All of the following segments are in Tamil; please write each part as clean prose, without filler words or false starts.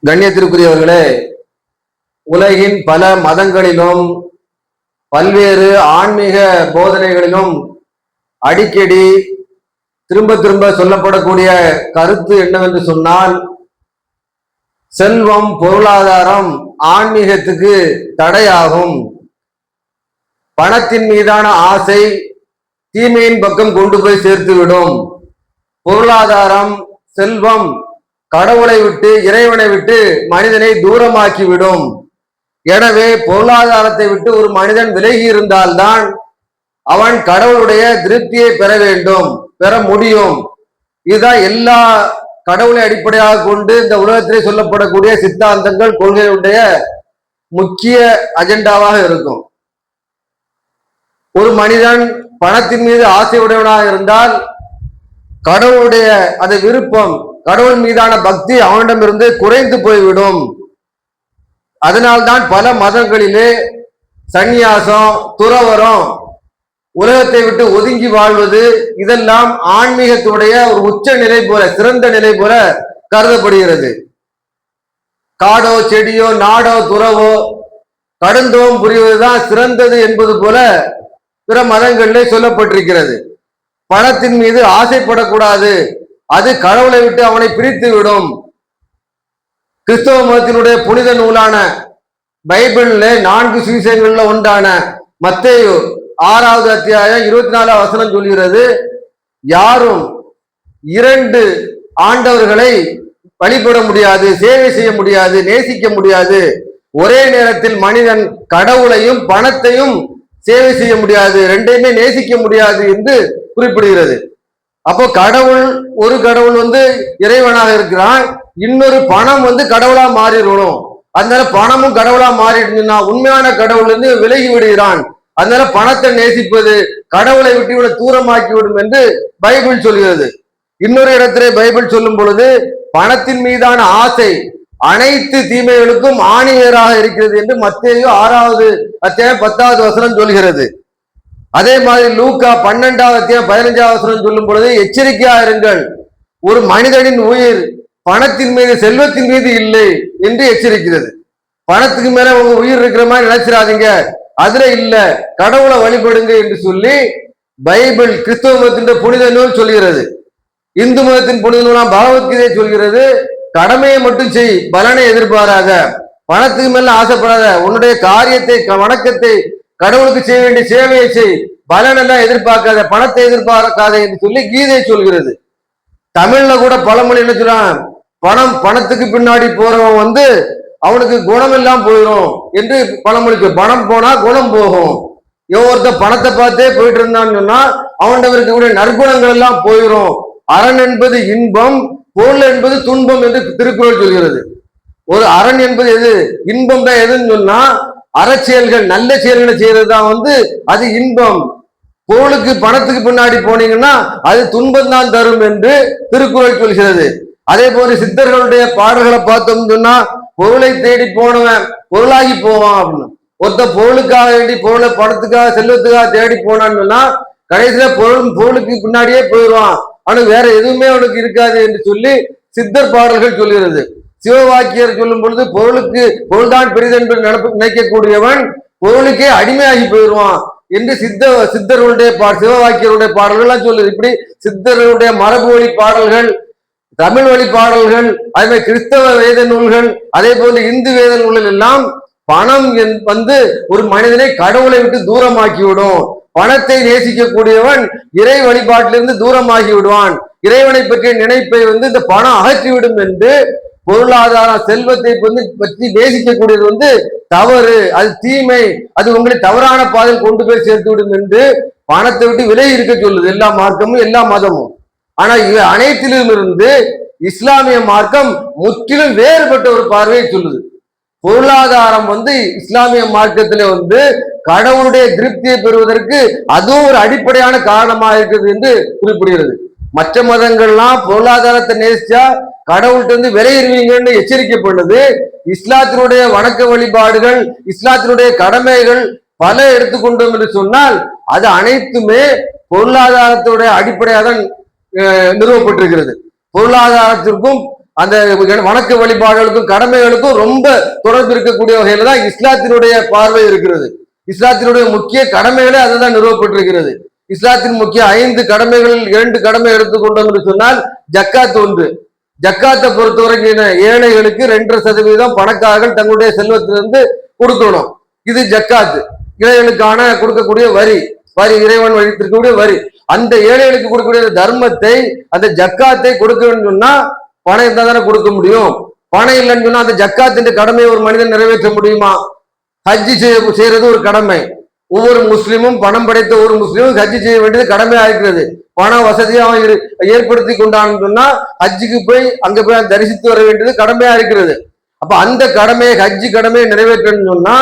கண்ணியத்திற்குரியவர்களே, உலகின் பல மதங்களிலும் பல்வேறு ஆன்மீக போதனைகளிலும் அடிக்கடி திரும்ப திரும்ப சொல்லப்படக்கூடிய கருத்து என்னவென்று சொன்னால், செல்வம் பொருளாதாரம் ஆன்மீகத்துக்கு தடையாகும், பணத்தின் மீதான ஆசை தீமையின் பக்கம் கொண்டு போய் சேர்த்துவிடும், பொருளாதாரம் செல்வம் கடவுளை விட்டு இறைவனை விட்டு மனிதனை தூரமாக்கிவிடும். எனவே பொருளாதாரத்தை விட்டு ஒரு மனிதன் விலகி இருந்தால்தான் அவன் கடவுளுடைய திருப்தியை பெற வேண்டும், பெற முடியும். இதுதான் எல்லா கடவுளை அடிப்படையாக கொண்டு இந்த உலகத்திலே சொல்லப்படக்கூடிய சித்தாந்தங்கள் கொள்கையுடைய முக்கிய அஜெண்டாவாக இருக்கும். ஒரு மனிதன் பணத்தின் மீது ஆசையுடையவனாக இருந்தால் கடவுளுடைய அந்த விருப்பம், கடவுள் மீதான பக்தி அவனிடமிருந்து குறைந்து போய்விடும். அதனால்தான் பல மதங்களிலே சந்நியாசம், துறவரம், உலகத்தை விட்டு ஒதுங்கி வாழ்வது இதெல்லாம் ஆன்மீகத்துடைய ஒரு உச்ச நிலை போல, சிறந்த நிலை போல கருதப்படுகிறது. காடோ செடியோ நாடோ துறவோ கடுந்தோம் புரிவதுதான் சிறந்தது என்பது போல பிற மதங்களிலே சொல்லப்பட்டிருக்கிறது. பணத்தின் மீது ஆசைப்படக்கூடாது, அது கடவுளை விட்டு அவனை பிரித்து விடும். கிறிஸ்தவ மதத்தினுடைய புனித நூலான பைபிள்ல 4 சுவிசேஷங்கள்ல ஒன்றான மத்தேயு 6வது அத்தியாயம் 24வது வசனம் சொல்கிறது, யாரும் 2 ஆண்டவர்களை வழிபட முடியாது, சேவை செய்ய முடியாது, நேசிக்க முடியாது. ஒரே நேரத்தில் மனிதன் கடவுளையும் பணத்தையும் சேவை செய்ய முடியாது, ரெண்டையுமே நேசிக்க முடியாது என்று குறிப்பிடுகிறது. அப்போ கடவுள், ஒரு கடவுள் இறைவனாக இருக்கிறான், இன்னொரு பணம் கடவுளா மாறிடணும். அதனால பணமும் கடவுளா மாறிடுச்சுன்னா உண்மையான கடவுள் விலகி விடுகிறான். அதனால பணத்தை நேசிப்பது கடவுளை விட்டு இவனை தூரமாக்கி விடும் என்று பைபிள் சொல்கிறது. இன்னொரு இடத்திலே பைபிள் சொல்லும் பொழுது, பணத்தின் மீதான ஆசை அனைத்து தீமைகளுக்கும் ஆணிவேராக இருக்கிறது என்று மத்தேயு 6வது அத்தியாயம் 10வது வசனம் சொல்கிறது. அதே மாதிரி லூக்கா 12வது அத்தியாயம் 15வது வசனம் சொல்லும் பொழுது, எச்சரிக்கையா இருங்கள், ஒரு மனிதனின் உயிர் பணத்தின் மீது செல்வத்தின் மீது இல்லை என்று எச்சரிக்கிறது. பணத்துக்கு மேல உங்க உயிர் இருக்கிற மாதிரி நினைச்சிடாதீங்க, அதுல இல்ல, கடவுளை வழிபடுங்க என்று சொல்லி பைபிள் கிறிஸ்தவ மதத்தின் புனித நூல் சொல்கிறது. இந்து மதத்தின் புனித நூலாம் பகவத்கீதை சொல்கிறது, கடமையை மட்டும் செய், பலனை எதிர்பாராத, பணத்துக்கு மேல ஆசைப்படாத, உன்னுடைய காரியத்தை வணக்கத்தை கடவுளுக்கு செய்ய வேண்டிய சேவையை செய், பலன் எல்லாம் எதிர்பார்க்காத, பணத்தை எதிர்பார்க்காத என்று சொல்லி கீதை சொல்கிறது. தமிழ்ல கூட பழமொழி என்ன சொல்றான், பணத்துக்கு பின்னாடி போறவன் அவனுக்கு குணம் எல்லாம் போயிடும் என்று பழமொழிக்கு, பணம் போனா குணம் போகும். ஒருத்த பணத்தை பார்த்தே போயிட்டு இருந்தான்னு சொன்னா அவனிடம் இருக்கக்கூடிய நற்குணங்கள் எல்லாம் போயிடும். அரண் என்பது இன்பம், பொருள் என்பது துன்பம் என்று திருக்குறள் சொல்கிறது. ஒரு அரண் என்பது எது, இன்பம் தான் எதுன்னு சொன்னா அறச்செயல்கள், நல்ல செயல்களை செய்யறது தான் அது இன்பம். பொருளுக்கு பணத்துக்கு பின்னாடி போனீங்கன்னா அது துன்பம் தான் தரும் என்று திருக்குறள் சொல்கிறது. அதே போல சித்தர்களுடைய பாடல்களை பார்த்தோம்னு சொன்னா, பொருளை தேடி போனவன் பொருளாகி போவான் அப்படின்னு. ஒருத்த பொருளுக்காக வேண்டி, பொருளை பணத்துக்காக செல்வத்துக்காக தேடி போனான்னு சொன்னா கடைசியில பொருளுக்கு பின்னாடியே போயிடுவான், அவனுக்கு வேற எதுவுமே அவனுக்கு இருக்காது என்று சொல்லி சித்தர் பாடல்கள் சொல்கிறது. சிவவாக்கியர் சொல்லும் பொழுது, பொருள்தான் பெரிதென்று நினைக்கக்கூடியவன் பொருளுக்கே அடிமையாகி போயிடுவான் என்று சித்தர்களுடைய சிவவாக்கியருடைய பாடல்கள் எல்லாம் சொல்லுது. இப்படி சித்தர்களுடைய மரபு வழி பாடல்கள், தமிழ் வழி பாடல்கள், அதே மாதிரி கிறிஸ்தவ வேத நூல்கள், அதே போல இந்து வேத நூல்கள் எல்லாம் பணம் ஒரு மனிதனை கடவுளை விட்டு தூரமாக்கி விடும், பணத்தை நேசிக்கக்கூடியவன் இறை வழிபாட்டிலிருந்து தூரமாகி விடுவான், இறைவனை பற்றிய நினைப்பை இந்த பணம் அகற்றிவிடும் என்று, பொருளாதார செல்வத்தை பற்றி நேசிக்கக்கூடியது தவறு, அது தீமை, அது உங்களை தவறான பாதையில் கொண்டு போய் சேர்த்து விடும் என்று பணத்தை விட்டு விலகி இருக்க சொல்லுது எல்லா மார்க்கமும் எல்லா மதமும். ஆனா இவை அனைத்திலும் இருந்து இஸ்லாமிய மார்க்கம் முற்றிலும் வேறுபட்ட ஒரு பார்வையை சொல்லுது. பொருளாதாரம் இஸ்லாமிய மார்க்கத்திலே கடவுளுடைய திருப்தியை பெறுவதற்கு அதுவும் ஒரு அடிப்படையான காரணமாக இருக்குது என்று குறிப்பிடுகிறது. மற்ற மதங்கள்லாம் பொருளாதாரத்தை நேசிச்சா கடவுள்கிட்ட விலையிருவீங்கன்னு எச்சரிக்கை பண்ணுது. இஸ்லாத்தினுடைய வணக்க வழிபாடுகள், இஸ்லாத்தினுடைய கடமைகள் பல எடுத்துக்கொண்டோம் என்று சொன்னால் அது அனைத்துமே பொருளாதாரத்துடைய அடிப்படையாக தான் நிறுவப்பட்டிருக்கிறது. பொருளாதாரத்திற்கும் அந்த வணக்க வழிபாடுகளுக்கும் கடமைகளுக்கும் ரொம்ப தொடர்பு இருக்கக்கூடிய வகையில தான் இஸ்லாத்தினுடைய பார்வை இருக்கிறது. இஸ்லாத்தினுடைய முக்கிய கடமைகளே அதுதான் நிறுவப்பட்டிருக்கிறது. இஸ்லாத்தின் முக்கிய 5 கடமைகளில் 2 கடமை எடுத்துக்கொண்டோம் என்று சொன்னால் ஜக்காத் ஒன்று. ஜக்காத்தை பொறுத்தவரைக்கும் ஏழைகளுக்கு 2.5% பணக்காரர்கள் தங்களுடைய செல்வத்திலிருந்து கொடுக்கணும். இது ஜக்காத்து, ஏழைகளுக்கான கொடுக்கக்கூடிய வரி இறைவன் வழித்திருக்கக்கூடிய வரி. அந்த ஏழைகளுக்கு கொடுக்கக்கூடிய தர்மத்தை, அந்த ஜக்காத்தை கொடுக்க வேண்டும் சொன்னா பணம் இருந்தா தானே கொடுக்க முடியும். பணம் இல்லைன்னு சொன்னா அந்த ஜக்காத்தின் கடமையை ஒரு மனிதன் நிறைவேற்ற முடியுமா? ஹஜ்ஜி செய்யறது ஒரு கடமை. ஒவ்வொரு முஸ்லீமும், பணம் படைத்த ஒரு முஸ்லீமும் ஹஜ்ஜி செய்ய வேண்டியது கடமையா இருக்கிறது. பண வசதியாக ஏற்படுத்தி கொண்டான்னு சொன்னா ஹஜ்ஜுக்கு போய் அங்க போய் தரிசித்து வர வேண்டியது கடமையா இருக்கிறது. அப்ப அந்த கடமையை, ஹஜ்ஜி கடமையை நிறைவேற்றணும்னு சொன்னா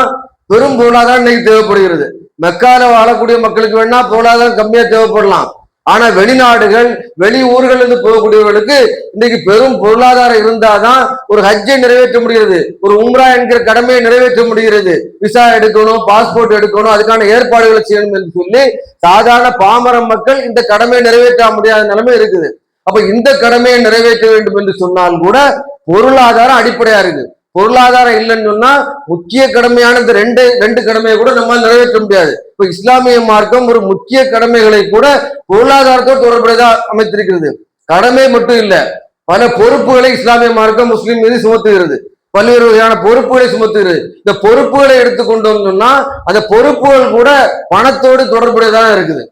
பெரும் பொருளாதாரம் இன்னைக்கு தேவைப்படுகிறது. மெக்கால வாழக்கூடிய மக்களுக்கு வேணா பொருளாதாரம் கம்மியா தேவைப்படலாம். ஆனா வெளிநாடுகள், வெளி ஊர்கள் இருந்து போகக்கூடியவர்களுக்கு இன்னைக்கு பெரும் பொருளாதாரம் இருந்தாதான் ஒரு ஹஜ்ஜை நிறைவேற்ற முடிகிறது, ஒரு உம்ரா என்கிற கடமையை நிறைவேற்ற முடிகிறது. விசா எடுக்கணும், பாஸ்போர்ட் எடுக்கணும், அதுக்கான ஏற்பாடுகளை செய்யணும் என்று சொல்லி சாதாரண பாமர மக்கள் இந்த கடமையை நிறைவேற்ற முடியாத நிலைமை இருக்குது. அப்ப இந்த கடமையை நிறைவேற்ற வேண்டும் என்று சொன்னால் கூட பொருளாதாரம் அடிப்படையா இருக்கு. பொருளாதாரம் இல்லைன்னு சொன்னா முக்கிய கடமையான இந்த ரெண்டு கடமையை கூட நம்ம நிறைவேற்ற முடியாது. இப்ப இஸ்லாமிய மார்க்கம் ஒரு முக்கிய கடமைகளை கூட பொருளாதாரத்தோடு தொடர்புடையதா அமைத்திருக்கிறது. கடமை மட்டும் இல்ல, பல பொறுப்புகளை இஸ்லாமிய மார்க்கம் முஸ்லீம் மீது சுமத்துகிறது. பல்வேறு வகையான பொறுப்புகளை சுமத்துகிறது. இந்த பொறுப்புகளை எடுத்துக்கொண்டோம் சொன்னா அந்த பொறுப்புகள் கூட பணத்தோடு தொடர்புடையதாக இருக்குது.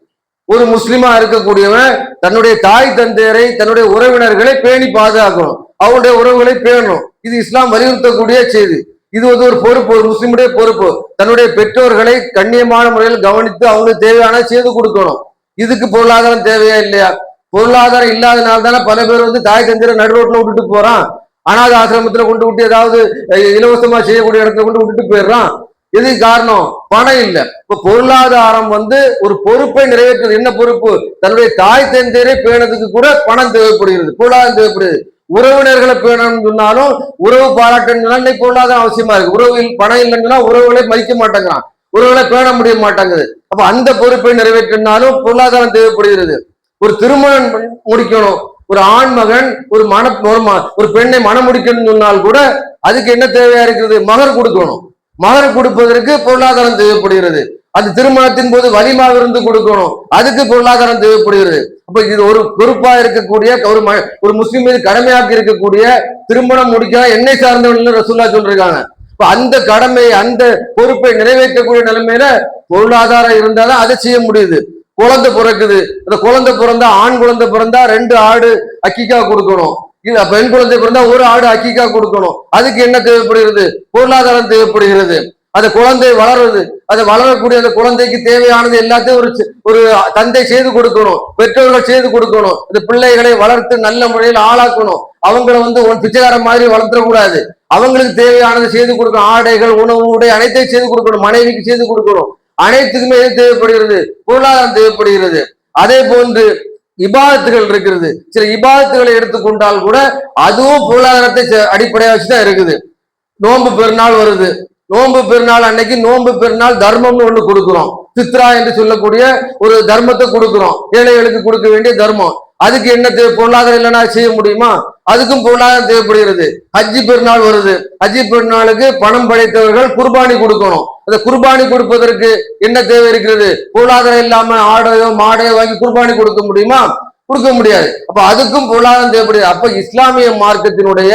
ஒரு முஸ்லிமா இருக்கக்கூடியவன் தன்னுடைய தாய் தந்தையரை, தன்னுடைய உறவினர்களை பேணி பாதுகாக்கணும், அவருடைய உறவுகளை பேணணும். இது இஸ்லாம் வலியுறுத்தக்கூடிய செய்தி. இது ஒரு பொறுப்பு, ஒரு முஸ்லிமுடைய பொறுப்பு. தன்னுடைய பெற்றோர்களை கண்ணியமான முறையில் கவனித்து அவங்களுக்கு தேவையான செய்து கொடுக்கணும். இதுக்கு பொருளாதாரம் தேவையா இல்லையா? பொருளாதாரம் இல்லாதனால தானே பல பேர் தாய் தந்தையரை நடு ரோட்ல விட்டுட்டு போறான், அனாத ஆசிரமத்துல கொண்டு விட்டு ஏதாவது இலவசமா செய்யக்கூடிய இடத்துல கொண்டு விட்டுட்டு போயிடுறான். எது காரணம்? பணம் இல்லை. இப்ப பொருளாதாரம் ஒரு பொறுப்பை நிறைவேற்றுறது. என்ன பொறுப்பு? தன்னுடைய தாய் தந்தையரை பேணதுக்கு கூட பணம் தேவைப்படுகிறது, பொருளாதாரம் தேவைப்படுகிறது. உறவினர்களை பேணணும்னு சொன்னாலும், உறவு பாராட்டணும்னு சொன்னா பொருளாதாரம் அவசியமா இருக்கு. உறவில் பணம் இல்லைன்னா உறவுகளை மதிக்க மாட்டேங்கிறான், உறவுகளை பேண முடிய மாட்டேங்குது. அப்ப அந்த பொறுப்பை நிறைவேற்றினாலும் பொருளாதாரம் தேவைப்படுகிறது. ஒரு திருமணம் முடிக்கணும், ஒரு ஆண் மகன் ஒரு பெண்ணை மனம் முடிக்கணும்னு சொன்னால் கூட அதுக்கு என்ன தேவையா இருக்கிறது? மகர் கொடுக்கணும். மகர் கொடுப்பதற்கு பொருளாதாரம் தேவைப்படுகிறது. அது திருமணத்தின் போது வலிமா விருந்து கொடுக்கணும், அதுக்கு பொருளாதாரம் தேவைப்படுகிறது. அப்ப இது ஒரு பொறுப்பா இருக்கக்கூடிய ஒரு முஸ்லிம் மீது கடமையாக்கி இருக்கக்கூடிய திருமணம் முடிக்க என்னை சார்ந்தவர்கள் ரசூல்லா சொல்றாங்க. இப்ப அந்த கடமை, அந்த பொறுப்பை நிறைவேற்றக்கூடிய நிலைமையில பொருளாதாரம் இருந்தாதான் அதை செய்ய முடியுது. குழந்தை பிறக்குது, அந்த குழந்தை பிறந்தா, ஆண் குழந்தை பிறந்தா 2 ஆடு அக்கிக்கா கொடுக்கணும், பெண் குழந்தை பிறந்தா 1 ஆடு அக்கிக்கா கொடுக்கணும். அதுக்கு என்ன தேவைப்படுகிறது? பொருளாதாரம் தேவைப்படுகிறது. அந்த குழந்தை வளருது, அதை வளரக்கூடிய அந்த குழந்தைக்கு தேவையானது எல்லாத்தையும் ஒரு தந்தை செய்து கொடுக்கணும், பெற்றோர்கள் செய்து கொடுக்கணும். இந்த பிள்ளைகளை வளர்த்து நல்ல முறையில் ஆளாக்கணும். அவங்களை பிச்சைக்கார மாதிரி வளர்த்தக்கூடாது. அவங்களுக்கு தேவையானது செய்து கொடுக்கணும். ஆடைகள், உணவு, உடை அனைத்தையும் செய்து கொடுக்கணும். மனைவிக்கு செய்து கொடுக்கணும். அனைத்துக்குமே எது தேவைப்படுகிறது? பொருளாதாரம் தேவைப்படுகிறது. அதே போன்று இபாதத்துகள் இருக்கிறது. சில இபாதத்துகளை எடுத்துக்கொண்டால் கூட அதுவும் பொருளாதாரத்தை அடிப்படையாக வச்சுதான் இருக்குது. நோன்பு பெருநாள் வருது, நோன்பு பெருநாள் அன்னைக்கு நோன்பு பெருநாள் தர்மம்னு ஒண்ணு கொடுக்குறோம். சித்ரா என்று சொல்லக்கூடிய ஒரு தர்மத்தை கொடுக்குறோம், ஏழைகளுக்கு கொடுக்க வேண்டிய தர்மம். அதுக்கு என்ன பொருளாதாரம் இல்லைன்னா செய்ய முடியுமா? அதுக்கும் பொருளாதாரம் தேவைப்படுகிறது. ஹஜ்ஜி பெருநாள் வருது, ஹஜ்ஜி பெருநாளுக்கு பணம் படைத்தவர்கள் குர்பானி கொடுக்கணும். அந்த குர்பானி கொடுப்பதற்கு என்ன தேவை இருக்கிறது? பொருளாதாரம் இல்லாம ஆடையோ மாடையோ வாங்கி குர்பானி கொடுக்க முடியுமா? கொடுக்க முடியாது. அப்ப அதுக்கும் பொருளாதாரம் தேவைப்படுது. அப்ப இஸ்லாமிய மார்க்கத்தினுடைய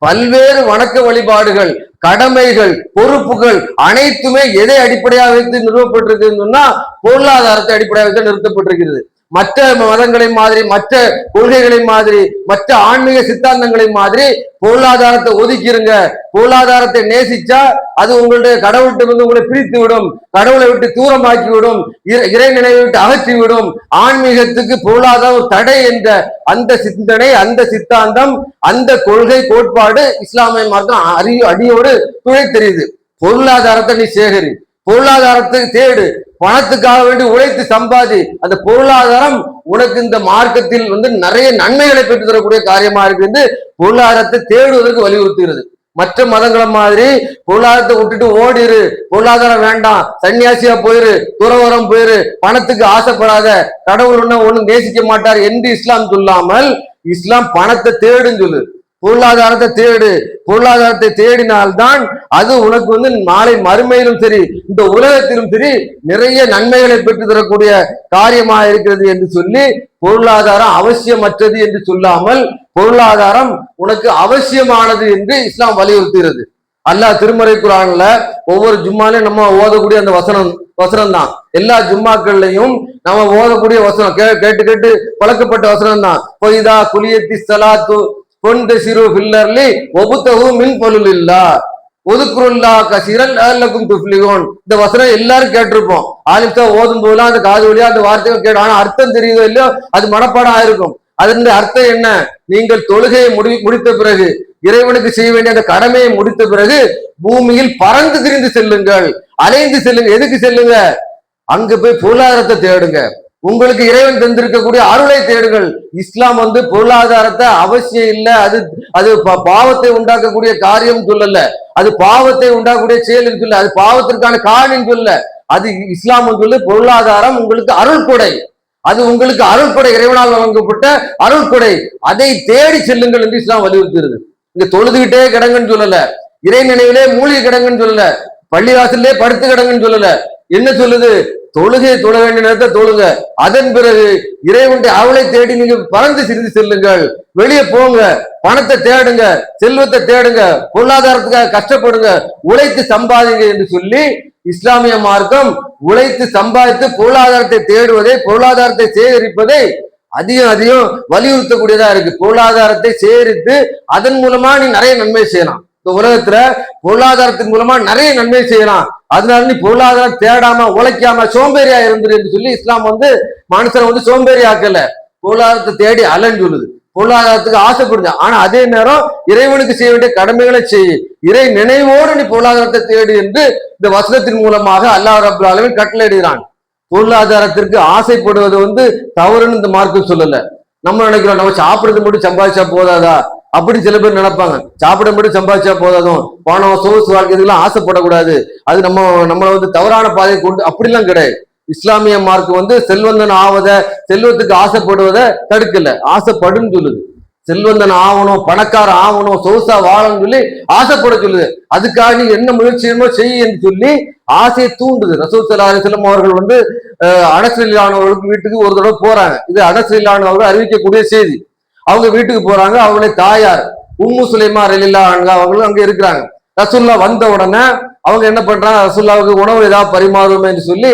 பல்வேறு வணக்க வழிபாடுகள், கடமைகள், பொறுப்புகள் அனைத்துமே எதை அடிப்படையாக வைத்து நிறுவப்பட்டிருக்குன்னு சொன்னா பொருளாதாரத்தை அடிப்படையாக வைத்து நிறுத்தப்பட்டிருக்கிறது. மற்ற மதங்களை மாதிரி, மற்ற கொள்கைகளை மாதிரி, மற்ற ஆன்மீக சித்தாந்தங்களை மாதிரி பொருளாதாரத்தை ஒதுக்கிருங்க, பொருளாதாரத்தை நேசிச்சா அது உங்களுடைய கடவுள்கிட்ட உங்களை பிரித்து விடும், கடவுளை விட்டு தூரமாக்கி விடும், இறை நினைவை விட்டு அகற்றி விடும். ஆன்மீகத்துக்கு பொருளாதார தடை என்ற அந்த சிந்தனை, அந்த சித்தாந்தம், அந்த கொள்கை கோட்பாடு இஸ்லாமிய மார்க்கம் அடியோடு துணை தெரியுது. பொருளாதாரத்தை நீ சேகரி, பொருளாதாரத்தை தேடு, பணத்துக்காக வேண்டி உழைத்து சம்பாதி. அந்த பொருளாதாரம் உனக்கு இந்த மார்க்கத்தில் நிறைய நன்மைகளை பெற்று தரக்கூடிய காரியமா இருக்கு. பொருளாதாரத்தை தேடுவதற்கு வலியுறுத்துகிறது. மற்ற மதங்களை மாதிரி பொருளாதாரத்தை விட்டுட்டு ஓடிரு, பொருளாதாரம் வேண்டாம், சன்னியாசியா போயிரு, துறவரம் போயிரு, பணத்துக்கு ஆசைப்படாத, கடவுள் ஒண்ணு நேசிக்க மாட்டார் என்று இஸ்லாம் சொல்லாமல் இஸ்லாம் பணத்தை தேடுன்னு சொல்லு, பொருளாதாரத்தை தேடு. பொருளாதாரத்தை தேடினால்தான் அது உனக்கு நாளை மறுமையிலும் சரி இந்த உலகத்திலும் சரி நிறைய நன்மைகளை பெற்று தரக்கூடிய காரியமாக இருக்கிறது என்று சொல்லி பொருளாதாரம் அவசியமற்றது என்று சொல்லாமல் பொருளாதாரம் உனக்கு அவசியமானது என்று இஸ்லாம் வலியுறுத்துகிறது. அல்லாஹ் திருமறை குர்ஆன்ல ஒவ்வொரு ஜும்மாலையும் நம்ம ஓதக்கூடிய அந்த வசனம் தான். எல்லா ஜும்மாக்கள்லையும் நம்ம ஓதக்கூடிய வசனம் கேட்டு கேட்டு பழக்கப்பட்ட வசனம் தான். பொய்தா குலியத்தி சலாத்து கொண்டு சிறு பில்லர்லி ஒபுத்தகு மின் பொருள் இல்லா ஒதுக்குருல்லா கசிரல் அல்லக்கும் துஃப்லிகோன். இந்த வசனம் எல்லாரும் கேட்டிருப்போம். ஆலிம்சா ஓதும் போதெல்லாம் அந்த காது வழியா அந்த வார்த்தைகள் கேட்டு, ஆனா அர்த்தம் தெரியுதோ இல்லையோ அது மனப்பாடம் ஆயிருக்கும். அதனுடைய அர்த்தம் என்ன? நீங்கள் தொழுகையை முடித்த பிறகு, இறைவனுக்கு செய்ய வேண்டிய அந்த கடமையை முடித்த பிறகு பூமியில் பறந்து திரிந்து செல்லுங்கள், அலைந்து செல்லுங்க. எதுக்கு செல்லுங்க? அங்க போய் பொருளாதாரத்தை தேடுங்க. உங்களுக்கு இறைவன் தந்திருக்கக்கூடிய அருளை தேடுங்கள். இஸ்லாம் பொருளாதாரத்தை அவசியம் இல்லை, அது பாவத்தை உண்டாக்கக்கூடிய காரியம் சொல்லல, அது பாவத்தை உண்டாக்கக்கூடிய செயல் சொல்ல, அது பாவத்திற்கான காரணம் சொல்ல. அது இஸ்லாம் சொல்லு பொருளாதாரம் உங்களுக்கு அருள் கொடை, அது உங்களுக்கு அருள் கொடை, இறைவனால் வழங்கப்பட்ட அருள் கொடை. அதை தேடி செல்லுங்கள் என்று இஸ்லாம் வலியுறுத்துகிறது. இங்க தொழுதுகிட்டே கிடங்குன்னு சொல்லல, இறை நினைவிலே மூழ்கி கிடங்குன்னு சொல்லல, பள்ளிவாசல்லே படுத்து கிடங்குன்னு சொல்லல. என்ன சொல்லுது? தொழுகையை தொழ வேண்டிய நேரத்தை தொழுங்க. அதன் பிறகு இறைவனுடைய அவளை தேடி நீங்க பறந்து சிரித்து செல்லுங்கள். வெளியே போங்க, பணத்தை தேடுங்க, செல்வத்தை தேடுங்க, பொருளாதாரத்துக்காக கஷ்டப்படுங்க, உழைத்து சம்பாதிங்க என்று சொல்லி இஸ்லாமிய மார்க்கம் உழைத்து சம்பாதித்து பொருளாதாரத்தை தேடுவதை, பொருளாதாரத்தை சேகரிப்பதை அதிகம் வலியுறுத்தக்கூடியதா இருக்கு. பொருளாதாரத்தை சேகரித்து அதன் மூலமா நீ நிறைய நன்மை செய்யலாம். இந்த உலகத்துல பொருளாதாரத்தின் மூலமா நிறைய நன்மை செய்யலாம். அதனால நீ பொருளாதாரம் தேடாம உழைக்காம சோம்பேறியா இருந்துரு என்று சொல்லி இஸ்லாம் மனுஷனை சோம்பேறி ஆக்கல, பொருளாதாரத்தை தேடி அலன்னு சொல்லுது. பொருளாதாரத்துக்கு ஆசைப்படுது, ஆனா அதே நேரம் இறைவனுக்கு செய்ய வேண்டிய கடமைகளை செய்ய, இறை நினைவோடு நீ பொருளாதாரத்தை தேடு என்று இந்த வசனத்தின் மூலமாக அல்லாஹ் ரப்பல் ஆலமீன் கட்டளையிடுகிறான். பொருளாதாரத்திற்கு ஆசைப்படுவது தவறுன்னு இந்த மார்க்கம் சொல்லல. நம்ம நினைக்கிறோம் நம்ம சாப்பிடுறது மட்டும் சம்பாதிச்சா போதாதா, அப்படி சில பேர் நினைப்பாங்க. சாப்பிட மட்டும் சம்பாதிச்சா போதாதும், பணம் சொகுசு வாழ்க்கை இதெல்லாம் ஆசைப்படக்கூடாது, அது நம்மளை தவறான பாதையை கொண்டு, அப்படிலாம் கிடையாது. இஸ்லாமிய மார்க்கு செல்வந்தன் ஆவத, செல்வத்துக்கு ஆசைப்படுவதை தடுக்கல, ஆசைப்படுன்னு சொல்லுது. செல்வந்தன் ஆகணும், பணக்கார ஆகணும், சொகுசா வாழணும்னு சொல்லி ஆசைப்பட சொல்லுது. அதுக்காக நீ என்ன முயற்சியுமோ செய்ய என்று சொல்லி ஆசையை தூண்டுது. ரசூல் ஸல்லல்லாஹு அலைஹி வஸல்லம் அவர்கள் அனஸ் ரலியல்லாஹு அவர்களுக்கு வீட்டுக்கு ஒரு தடவை போறாங்க. இது அனஸ் ரலியல்லாஹு அவர்கள் அறிவிக்கக்கூடிய செய்தி. அவங்க வீட்டுக்கு போறாங்க. அவங்களுடைய தாயார் உம்மு சுலைமா ரலியல்லாஹு அன்ஹா அவங்களும் அங்க இருக்கிறாங்க. ரசூல்லா வந்த உடனே அவங்க என்ன பண்றாங்க, ரசூல்லாவுக்கு உணவு ஏதாவது பரிமாறும் என்று சொல்லி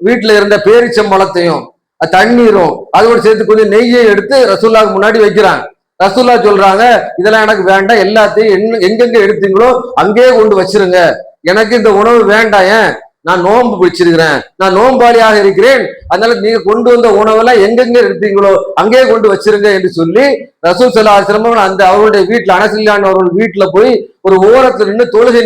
வீட்டுல இருந்த பேரிச்சம்பழத்தையும் தண்ணீரும் அதோடு சேர்த்து கொஞ்சம் நெய்யை எடுத்து ரசூல்லாவுக்கு முன்னாடி வைக்கிறாங்க. ரசூல்லா சொல்றாங்க, இதெல்லாம் எனக்கு வேண்டாம், எல்லாத்தையும் எங்கெங்க எடுத்தீங்களோ அங்கேயே கொண்டு வச்சிருங்க, எனக்கு இந்த உணவு வேண்டாம், ஏன் நான் நோன்பு பிடிச்சிருக்கிறேன், நான் நோன்பாளியாக இருக்கிறேன், அதனால நீங்க கொண்டு வந்த உணவெல்லாம் எங்கெங்க எடுத்தீங்களோ அங்கேயே கொண்டு வச்சிருங்க என்று சொல்லி ரசூல் ஸல்லல்லாஹு அலைஹி வஸல்லம் அந்த அவருடைய வீட்டுல அனஸ் ரலியல்லாஹு அவர்கள் வீட்டுல போய் ஒரு ஓரத்துல நின்று தொழுகை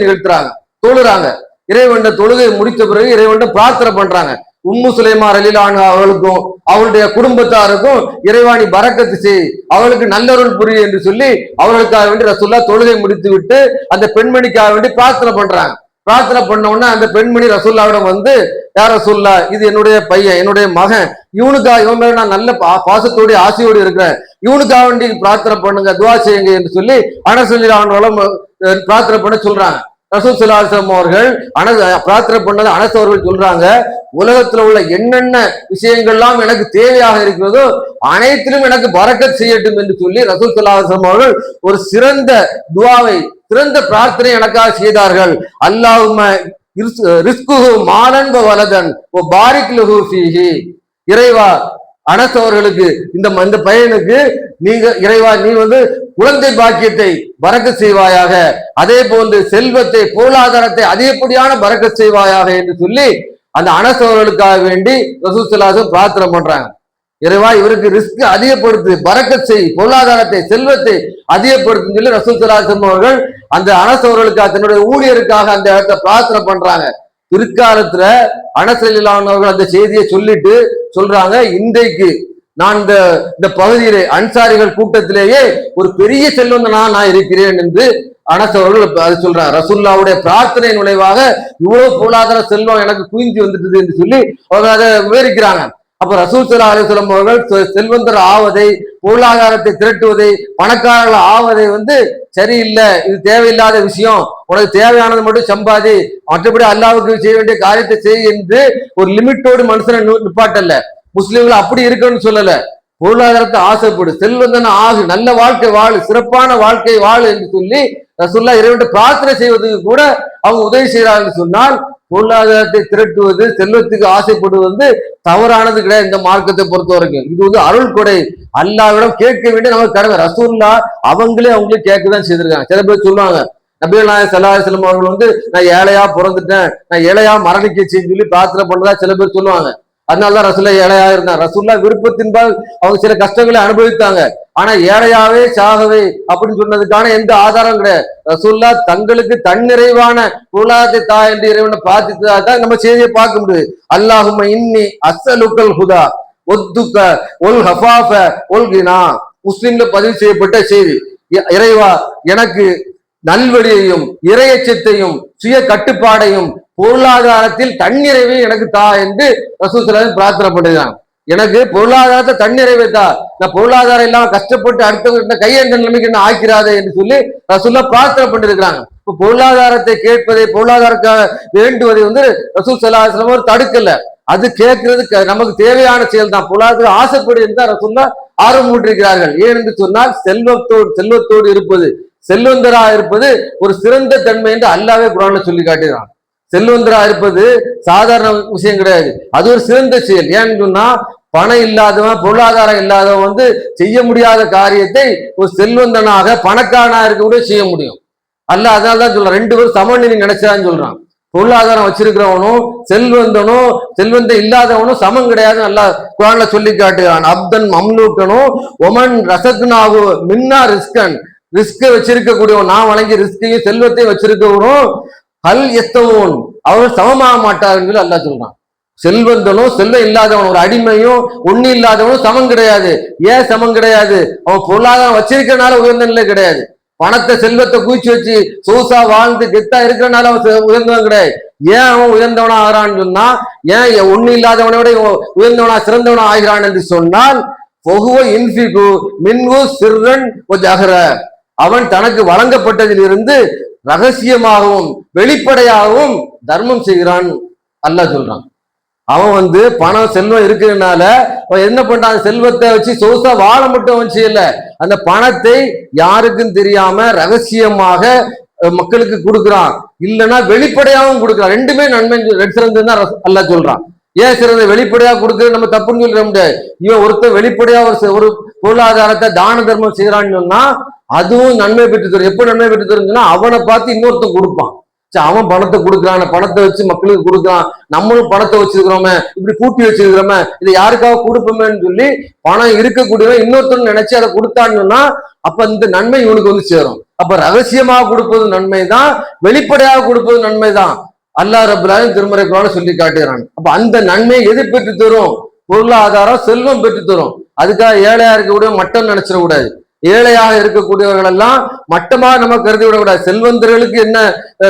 தொழுறாங்க. இறைவன் தொழுகை முடித்த பிறகு இறைவன் பிரார்த்தனை பண்றாங்க. உம்மு சுலைமா ரலியல்லாஹு அன்ஹா அவர்களுக்கும் அவளுடைய குடும்பத்தாருக்கும் இறைவாணி பரக்கத்து செய், அவளுக்கு நல்லருள் புரி என்று சொல்லி அவர்களுக்காக வேண்டி ரசூல்லா தொழுகை முடித்து விட்டு அந்த பெண்மணிக்காக வேண்டி பிரார்த்தனை பண்றாங்க. பிரார்த்தனை பண்ண உடனே அந்த பெண்மணி ரசூல்லாவிடம் யார் ரசூல்லா, இது என்னுடைய பையன், என்னுடைய மகன், இவன் மேல நான் நல்ல பாசத்தோடு ஆசையோடு இருக்கிறேன், இவனுக்காக வேண்டி பிரார்த்தனை பண்ணுங்க, துவா செய்யுங்க என்று சொல்லி அனஸ் ரலியல்லாஹு பிரார்த்தனை பண்ண சொல்றாங்க. ரசூல் ஸல்லல்லாஹு அலைஹி வஸல்லம் அவர்கள் பிரார்த்தனை பண்ணது அனஸ் அவர்கள் சொல்றாங்க, உலகத்துல உள்ள என்னென்ன விஷயங்கள்லாம் எனக்கு தேவையாக இருக்கிறதோ அனைத்திலும் எனக்கு பரக்கத் செய்யட்டும் என்று சொல்லி ரசூல் ஸல்லல்லாஹு அலைஹி வஸல்லம் அவர்கள் ஒரு சிறந்த துவாவை, சிறந்த பிரார்த்தனை எனக்காக செய்தார்கள். அல்லாஹும்ம ரிஸ்குஹு மாலன் வ வலதன் வ பாரிக் லஹு ஃபீஹி. இறைவா, அனஸ் அவர்களுக்கு இந்த பையனுக்கு நீங்க இறைவா நீ குழந்தை பாக்கியத்தை பரக்கத் செய்வாயாக, அதே போன்று செல்வத்தை பொருளாதாரத்தை அதிகப்படியான பரக்கத் செய்வாயாக என்று சொல்லி அந்த அனஸ் அவர்களுக்காக வேண்டி ரசூல் ஸல்லல்லாஹு அலைஹி வஸல்லம் பிரார்த்தனை பண்றாங்க. இறைவா இவருக்கு ரிஸ்க் அதிகப்படுத்து, பரக்கத் செய், பொருளாதாரத்தை செல்வத்தை அதிகப்படுத்துன்னு சொல்லி ரசூல் ஸல்லல்லாஹு அலைஹி வஸல்லம் அவர்கள் அந்த அனஸ் அவர்களுக்காக தன்னுடைய ஊழியருக்காக அந்த இடத்தை பிரார்த்தனை பண்றாங்க. பிற்காலத்துல அனஸ் ரலியல்லாஹு அன்ஹு அவர்கள் அந்த செய்தியை சொல்லிட்டு சொல்றாங்க, இன்றைக்கு நான் இந்த பகுதியிலே அன்சாரிகள் கூட்டத்திலேயே ஒரு பெரிய செல்வந்தனா நான் இருக்கிறேன் என்று அனஸ் அவர்கள் அது சொல்றாங்க. ரசூலுல்லாஹ்வுடைய பிரார்த்தனை நுழைவாக இவ்வளவு பொருளாதார செல்வம் எனக்கு குவிஞ்சு வந்துட்டது என்று சொல்லி அவங்க அதை விவரிக்கிறாங்க. அப்ப ரசூல் ஸல்லல்லாஹு அலைஹி வஸல்லம் அவர்கள் செல்வந்தர் ஆவதை, பொருளாதாரத்தை திரட்டுவதை, பணக்காரர்கள் ஆவதை சரியில்லை, இது தேவையில்லாத விஷயம், உனக்கு தேவையானது மட்டும் சம்பாதி, மற்றபடி அல்லாவுக்கு செய்ய வேண்டிய காரியத்தை செய் என்று ஒரு லிமிட்டோடு மனுஷனை நிப்பாட்டல்ல. முஸ்லிம்கள் அப்படி இருக்குன்னு சொல்லல. பொருளாதாரத்தை ஆசைப்படு, செல்வந்தன ஆகு, நல்ல வாழ்க்கை வாழு, சிறப்பான வாழ்க்கை வாழு என்று சொல்லி ரசூலுல்லாஹ் இறைவன் பிரார்த்தனை செய்வதற்கு கூட அவங்க உதவி செய்கிறார்கள் சொன்னால், பொருளாதாரத்தை திரட்டுவது, செல்வத்துக்கு ஆசைப்படுவது தவறானது கிடையாது இந்த மார்க்கத்தை பொறுத்த வரைக்கும். இது அருள் கொடை, அல்லாஹ்விடம் கேட்க வேண்டிய நமக்கு கடமை. ரசூலுல்லாஹ் அவங்களே கேட்கதான் செய்திருக்காங்க. சில பேர் சொல்லுவாங்க, நபிகள் நாயகம் ஸல்லல்லாஹு அலைஹி வஸல்லம் அவர்கள் நான் ஏழையா பிறந்துட்டேன், நான் ஏழையா மரணிக்கச்சின்னு சொல்லி பிரார்த்தனை பண்ணதா சில பேர் சொல்லுவாங்க. அதனாலதான் ரசூலுல்லாஹ் ஏழையா இருந்தாங்க. ரசூலுல்லாஹ் விருப்பத்தின்பால் அவங்க சில கஷ்டங்களை அனுபவித்தாங்க. ஆனா ஏழையாவே சாகவே அப்படின்னு சொன்னதுக்கான எந்த ஆதாரம் கிடையாது. ரசூலுல்லாஹ் தங்களுக்கு தன்னிறைவான பொருளாதாரத்தை தா என்று இறைவனை பார்த்துதான் நம்ம செய்தியை பார்க்க முடியுது. அல்லாஹும்ம இன்னி அஸ்ஸலுக்கல் ஹுதா ஒத்துக்க ஒல் ஹஃபாஃப ஒல் கினா. முஸ்லிம்ல பதிவு செய்யப்பட்ட செய்தி. இறைவா, எனக்கு நல்வழியையும் இறையச்சத்தையும் சுய கட்டுப்பாடையும் பொருளாதாரத்தில் தன்னிறைவை எனக்கு தா என்று ரசூல் ஸல்லல்லாஹு அலைஹி பிரார்த்தனை பண்ணுகிறான். எனக்கு பொருளாதாரத்தை தன்னிறைவை தா, நான் பொருளாதாரம் இல்லாம கஷ்டப்பட்டு அடுத்தவங்க கையெழுந்த நிலைமைக்கு என்ன ஆக்கிறாதே என்று சொல்லி ரசூலுல்லாஹ் பிரார்த்தனை பண்ணிருக்கிறாங்க. இப்போ பொருளாதாரத்தை கேட்பதை, பொருளாதாரக்காக வேண்டுவதை ரசூல் ஸல்லல்லாஹு அலைஹி வஸல்லம் தடுக்கல. அது கேட்கறது நமக்கு தேவையான செயல் தான். பொருளாதார ஆசைப்படு என்று ரசூலுல்லாஹ் ஆர்வம் ஊட்டிருக்கிறார்கள். ஏன் என்று சொன்னால், செல்வத்தோடு இருப்பது, செல்வந்தரா இருப்பது ஒரு சிறந்த தன்மை என்று அல்லாஹ்வே குர்ஆன்ல சொல்லி காட்டுகிறான். செல்வந்தரா இருப்பது சாதாரண விஷயம் கிடையாது, அது ஒரு சிறந்த செயல். ஏன்னு சொன்னா, பணம் இல்லாதவன், பொருளாதாரம் இல்லாதவன் செய்ய முடியாத காரியத்தை ஒரு செல்வந்தனாக பணக்காரனாக இருக்க கூட செய்ய முடியும். அல்லாஹ் அதனாலதான் சொல்றான், ரெண்டு பேரும் சமநிலை நினைச்சான்னு சொல்றான். பொருளாதாரம் வச்சிருக்கிறவனும் செல்வந்தனும் செல்வந்தம் இல்லாதவனும் சமம் கிடையாது. அல்லாஹ் குர்ஆன்ல சொல்லி காட்டுகிறான். அப்தன் மம்லூக்கனும் ஒமன் ரசத்னாகு மின்னா ரிஸ்கன். ரிஸ்கை வச்சிருக்க கூடியவன், நான் வழங்கி ரிஸ்கையும் செல்வத்தையும் வச்சிருக்கவனும் கல் எத்தவோன், அவர்கள் சமமாக மாட்டார்கள் அல்லாஹ் சொல்றான். செல்வந்தனும் செல்வம் இல்லாதவன், ஒரு அடிமையும் ஒண்ணு இல்லாதவனும் சமம் கிடையாது. ஏன் சமம் கிடையாது? அவன் பொருளாதாரம் வச்சிருக்கனால உயர்ந்த நிலை கிடையாது. பணத்தை செல்வத்தை குவிச்சு வச்சு சோசா வாழ்ந்து கெத்தா இருக்கிறனால அவன் உயர்ந்தவன் கிடையாது. ஏன் அவன் உயர்ந்தவனா ஆகிறான்னு சொன்னா, ஏன் ஒண்ணு இல்லாதவனை விட உயர்ந்தவனா சிறந்தவனா ஆகிறான் என்று சொன்னால், அவன் தனக்கு வழங்கப்பட்டதில் இருந்து ரகசியமாகவும் வெளிப்படையாகவும் தர்மம் செய்கிறான் அல்லாஹ் சொல்றான். அவன் பணம் செல்வம் இருக்கிறதுனால அவன் என்ன பண்றான், செல்வத்தை வச்சு சொகுசா வாழ மட்டும் அவன் செய்யல, அந்த பணத்தை யாருக்கும் தெரியாம ரகசியமாக மக்களுக்கு கொடுக்குறான், இல்லைன்னா வெளிப்படையாகவும் கொடுக்குறான். ரெண்டுமே நன்மை சிறந்ததுதான் அல்லாஹ் சொல்றான். ஏன் சிறந்த வெளிப்படையா கொடுக்குறது நம்ம தப்புன்னு சொல்ல முடியாது. இவன் ஒருத்தர் வெளிப்படையா ஒரு பொருளாதாரத்தை தான தர்மம் செய்யறான்னு சொன்னா அதுவும் நன்மை பெற்று தரும். எப்ப நன்மை பெற்று தரும்னா, அவனை பார்த்து இன்னொருத்தன் கொடுப்பான். அவன் பணத்தை கொடுக்குறான், பணத்தை வச்சு மக்களுக்கு கொடுக்குறான், நம்மளும் பணத்தை வச்சிருக்கிறோமே, இப்படி கூட்டி வச்சிருக்கிறோமே, இதை யாருக்காக கொடுப்போமேன்னு சொல்லி பணம் இருக்கக்கூடியவன் இன்னொருத்தன் நினைச்சு அதை கொடுத்தான்னு சொன்னா, அப்ப இந்த நன்மை இவனுக்கு சேரும். அப்ப ரகசியமாக கொடுப்பது நன்மைதான், வெளிப்படையாக கொடுப்பது நன்மைதான். அல்லாஹ் ரப்பல் ஆலமீன் திருமறை குர்ஆன்ல சொல்லி காட்டுகிறான். அப்ப அந்த நன்மை எது பெற்று தரும்? பொருளாதாரம் செல்வம் பெற்று தரும். அதுக்காக ஏழையா இருக்கக்கூடிய மட்டம் நினைச்சிடக்கூடாது. ஏழையாக இருக்கக்கூடியவர்கள் எல்லாம் மட்டமாக நம்ம கருதி விடக்கூடாது. செல்வந்தர்களுக்கு என்ன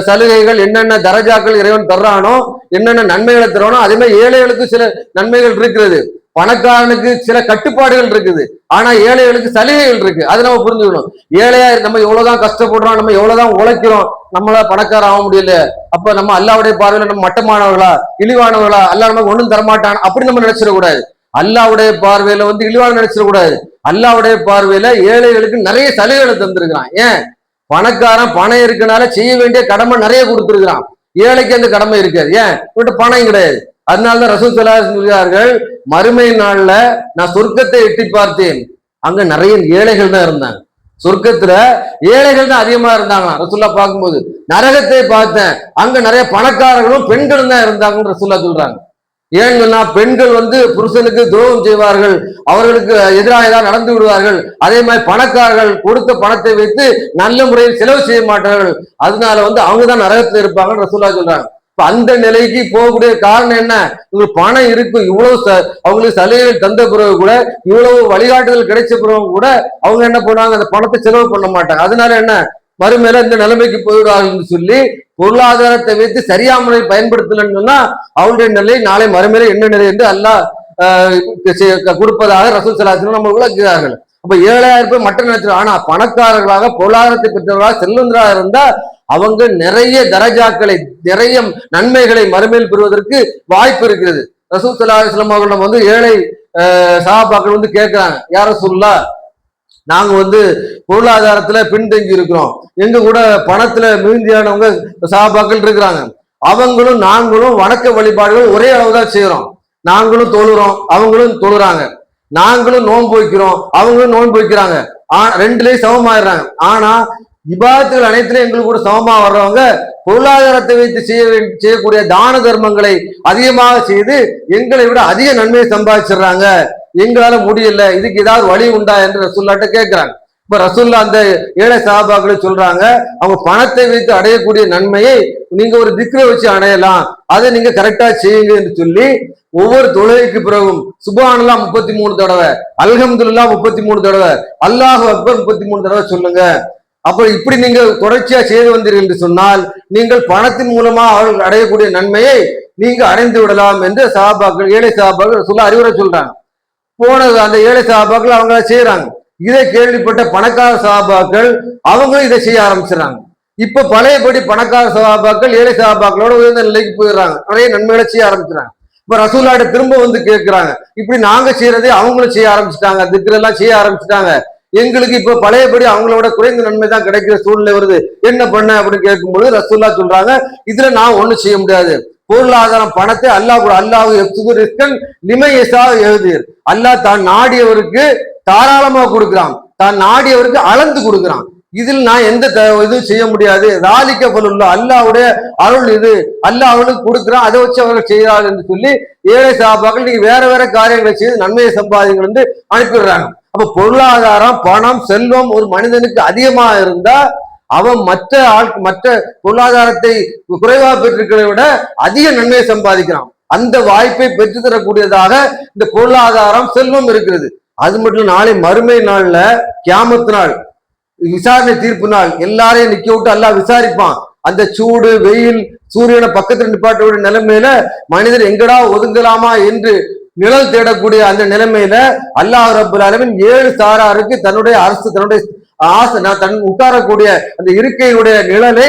சலுகைகள், என்னென்ன தரஜாக்கள் இறைவன் தர்றானோ, என்னென்ன நன்மைகளை தர்றானோ, அதே மாதிரி ஏழைகளுக்கு சில நன்மைகள் இருக்கிறது. பணக்காரனுக்கு சில கட்டுப்பாடுகள் இருக்குது, ஆனா ஏழைகளுக்கு சலுகைகள் இருக்கு. அதை நம்ம புரிஞ்சுக்கணும். ஏழையா நம்ம எவ்வளவுதான் கஷ்டப்படுறோம், நம்ம எவ்வளவுதான் உழைக்கிறோம், நம்மளால பணக்கார ஆக முடியல, அப்ப நம்ம அல்லாவுடைய பார்வையில நம்ம மட்டமானவர்களா இழிவானவர்களா, அல்லா நமக்கு ஒண்ணும் தரமாட்டான் அப்படி நம்ம நினைச்சிடக்கூடாது. அல்லாவுடைய பார்வையில இழிவான நினைச்சிடக்கூடாது. அல்லாவுடைய பார்வையில ஏழைகளுக்கு நிறைய சலுகைகளை தந்திருக்கிறான். ஏன்? பணக்காரன் பணம் இருக்கனால செய்ய வேண்டிய கடமை நிறைய கொடுத்துருக்கிறான். ஏழைக்கு அந்த கடமை இருக்காது. ஏன்? இவன்கிட்ட பணம் கிடையாது. அதனாலதான் ரசூல் ஸல்லல்லாஹு அலைஹி வஸல்லம் சொல்கிறார்கள், மறுமை நாள்ல நான் சொர்க்கத்தை எட்டி பார்த்தேன், அங்க நிறைய ஏழைகள் தான் இருந்தாங்க. சொர்க்கத்துல ஏழைகள் தான் அதிகமா இருந்தாங்க ரசூலுல்லாஹ் பார்க்கும்போது. நரகத்தை பார்த்தேன், அங்க நிறைய பணக்காரர்களும் பெண்களும் தான் இருந்தாங்கன்னு ரசூலுல்லாஹ் சொல்றாங்க. ஏன்னு சொன்னா, பெண்கள் புருஷனுக்கு துரோகம் செய்வார்கள், அவர்களுக்கு எதிராக ஏதாவது நடந்து விடுவார்கள். அதே மாதிரி பணக்காரர்கள் கொடுத்த பணத்தை வைத்து நல்ல முறையில் செலவு செய்ய மாட்டார்கள். அதனால அவங்கதான் நரகத்துல இருப்பாங்கன்னு ரசூலுல்லாஹ் சொல்றாங்க. இப்ப அந்த நிலைக்கு போகக்கூடிய காரணம் என்ன? உங்களுக்கு பணம் இருக்கும், இவ்வளவு அவங்களுக்கு சலுகைகள் தந்த பிறகு கூட, இவ்வளவு வழிகாட்டுதல் கிடைச்ச பிறகு கூட அவங்க என்ன பண்ணுவாங்க, அந்த பணத்தை செலவு பண்ண மாட்டாங்க. அதனால என்ன, மறுமையில இந்த நிலைமைக்கு போயிடுவார்கள் சொல்லி பொருளாதாரத்தை வைத்து சரியா முறையில் பயன்படுத்தலன்னு சொன்னா அவருடைய நிலை நாளை மறுமையில என்ன நிலை என்று அல்லாஹ் கொடுப்பதாக ரசூல் ஸல்லல்லாஹு அலைஹி வஸல்லம் நம்ம விளக்குகிறார்கள். அப்ப 7,000 பேர் மற்ற நினைச்சிடும். ஆனா பணக்காரர்களாக பொருளாதாரத்தை பெற்றவர்களாக செல்வந்தராக இருந்தா அவங்க நிறைய தரஜாக்களை நிறைய நன்மைகளை மறுமையில் பெறுவதற்கு வாய்ப்பு இருக்கிறது. ரசூல் ஸல்லல்லாஹு அலைஹி வஸல்லம் அவர்களிடம் வந்து ஏழை சஹாபாக்கள் வந்து கேட்கிறாங்க, யார ரசூலுல்லாஹ், நாங்க பொருளாதாரத்துல பின்தங்கி இருக்கிறோம், எங்க கூட பணத்துல மிகுதியானவங்க சஹாபாக்கள் இருக்கிறாங்க, அவங்களும் நாங்களும் வணக்க வழிபாடுகள் ஒரே அளவுதான் செய்யறோம், நாங்களும் தொழுறோம் அவங்களும் தொழுறாங்க, நாங்களும் நோன்பு வைக்கிறோம் அவங்களும் நோன்பு வைக்கிறாங்க, ரெண்டுலயும் சமமாயிடுறாங்க. ஆனா இபாதத்துகள் அனைத்திலும் எங்களுக்கு கூட சமமா வர்றவங்க பொருளாதாரத்தை வைத்து செய்யக்கூடிய தான தர்மங்களை அதிகமாக செய்து எங்களை விட அதிக நன்மையை சம்பாதிச்சிடுறாங்க, எங்களால முடியல, இதுக்கு ஏதாவது வழி உண்டா என்று ரசூல்லாட்ட கேட்கிறாங்க. இப்ப ரசூல்லா அந்த ஏழை சஹாபாக்களை சொல்றாங்க, அவங்க பணத்தை வைத்து அடையக்கூடிய நன்மையை நீங்க ஒரு திக்ரை வச்சு அடையலாம், அதை நீங்க கரெக்டா செய்யுங்க என்று சொல்லி ஒவ்வொரு தொழுகைக்கு பிறகும் சுப்ஹானல்லாஹ் 33 தடவை, அல்ஹம்துலில்லாஹ் 33 தடவை, அல்லாஹு அக்பர் 33 தடவை சொல்லுங்க. அப்ப இப்படி நீங்கள் தொடர்ச்சியா செய்து வந்தீர்கள் என்று சொன்னால் நீங்கள் பணத்தின் மூலமா அவர்கள் அடையக்கூடிய நன்மையை நீங்க அடைந்து விடலாம் என்று சஹாபாக்கள் ஏழை சஹாபாக்கள் சொல்ல அறிவுரை சொல்றாங்க. போனது அந்த ஏழை சஹாபாக்கள் அவங்க செய்யறாங்க. இதை கேள்விப்பட்ட பணக்கார சஹாபாக்கள் அவங்களும் இதை செய்ய ஆரம்பிச்சிடறாங்க. இப்ப பழையபடி பணக்கார சஹாபாக்கள் ஏழை சஹாபாக்களோட உயர்ந்த நிலைக்கு போயிடுறாங்க, நிறைய நன்மைகளை செய்ய ஆரம்பிச்சிடறாங்க. இப்ப ரசூலுல்லாஹ்ட்ட திரும்ப வந்து கேட்கிறாங்க, இப்படி நாங்க செய்யறதே அவங்களும் செய்ய ஆரம்பிச்சுட்டாங்க, திக்ரெல்லாம் செய்ய ஆரம்பிச்சுட்டாங்க, எங்களுக்கு இப்ப பழையபடி அவங்களோட குறைந்த நன்மை தான் கிடைக்கிற சூழ்நிலை வருது, என்ன பண்ண அப்படின்னு கேட்கும்போது ரசூலுல்லாஹ் சொல்றாங்க, இதுல நான் ஒண்ணும் செய்ய முடியாது, பொருளாதாரம் பணத்தை அல்லாஹ் கூட, அல்லாஹ் லிமையசா எழுதியர், அல்லாஹ் தான் நாடியவருக்கு தாராளமா கொடுக்கிறான், தான் நாடியவருக்கு அளந்து கொடுக்கிறான், இதில் நான் எந்த இதுவும் செய்ய முடியாது, ராலிக்க பலுள்ள அல்லாஹ்வுடைய அருள் இது, அல்லாஹ் அவனுக்கு கொடுக்கிறான், அதை வச்சு அவர்கள் செய்கிறார்கள் என்று சொல்லி ஏழை சஹாபாக்கள் நீங்க வேற வேற காரியங்களை செய்து நன்மையை சம்பாதிங்கள் என்று அனுப்பிடுறாங்க. அப்ப பொருளாதாரம் பணம் செல்வம் ஒரு மனிதனுக்கு அதிகமா இருந்தா அவன் மற்ற பொருளாதாரத்தை குறைவாக பெற்றிருக்கிறதை விட அதிக நன்மையை சம்பாதிக்கிறான். அந்த வாய்ப்பை பெற்றுத்தரக்கூடியதாக இந்த பொருளாதாரம் செல்வம் இருக்கிறது. அது மட்டும் நாளை மறுமை நாள்ல கியாமத் நாள் விசாரணை தீர்ப்பு நாள் எல்லாரையும் நிக்க விட்டு அல்லாஹ் விசாரிப்பான். அந்த சூடு வெயில் சூரியனை பக்கத்துல நிப்பாட்டக்கூடிய நிலைமையில மனிதர் எங்கடா ஒதுங்கலாமா என்று நிழல் தேடக்கூடிய அந்த நிலைமையில அல்லாஹ் ரப்பல் ஆலமீன் 7 சாராருக்கு தன்னுடைய அரசு தன்னுடைய தன் உட்காரக்கூடிய அந்த இருக்கையுடைய நிழலை